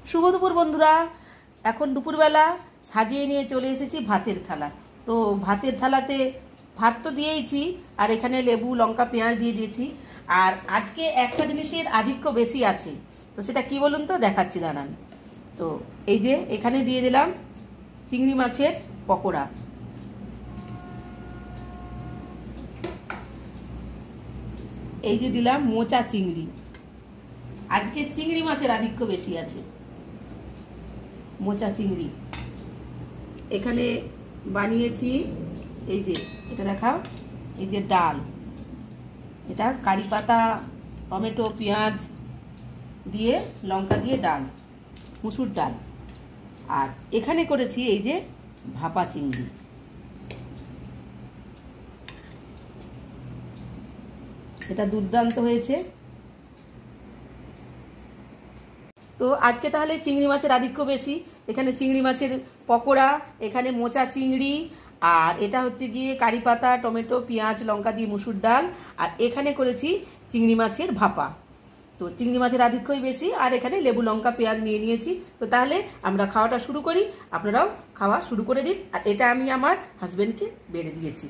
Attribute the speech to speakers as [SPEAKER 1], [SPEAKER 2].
[SPEAKER 1] শুভ দুপুর বন্ধুরা। এখন দুপুরবেলা সাজিয়ে নিয়ে চলে এসেছি ভাতের থালা। তো ভাতের থালাতে ভাত তো দিয়েইছি, আর এখানে লেবু লঙ্কা পেঁয়াজ দিয়ে দিয়েছি। আর আজকে একটা জিনিসের আধিক্য বেশি আছে, তো সেটা কি বলুন তো, দেখাচ্ছি দাঁড়ান। তো এই যে এখানে দিয়ে দিলাম চিংড়ি মাছের পকোড়া, এই যে দিলাম মোচা চিংড়ি। আজকে চিংড়ি মাছের আধিক্য বেশি আছে, মোচা চিংড়ি। এখানে বানিয়েছি এই যে, এটা দেখাও, এই যে ডাল, এটা কারি পাতা টমেটো পেঁয়াজ দিয়ে লঙ্কা দিয়ে ডাল, মুসুর ডাল। আর এখানে করেছি এই যে ভাপা চিংড়ি। এটা দুর্দান্ত হয়েছে। তো আজকে তাহলে চিংড়ি মাছের আধিক্য বেশি। এখানে চিংড়ি মাছের পকোড়া, এখানে মোচা চিংড়ি, আর এটা হচ্ছে গিয়ে কারি পাতা টমেটো পেঁয়াজ লঙ্কা দিয়ে মুসুর ডাল, আর এখানে করেছি চিংড়ি মাছের ভাপা। তো চিংড়ি মাছের আধিক্যই বেশি, আর এখানে লেবু লঙ্কা পেঁয়াজ নিয়ে নিয়েছি। তো তাহলে আমরা খাওয়াটা শুরু করি, আপনারাও খাওয়া শুরু করে দিন। আর এটা আমি আমার হাজবেন্ডকে বেড়ে দিয়েছি।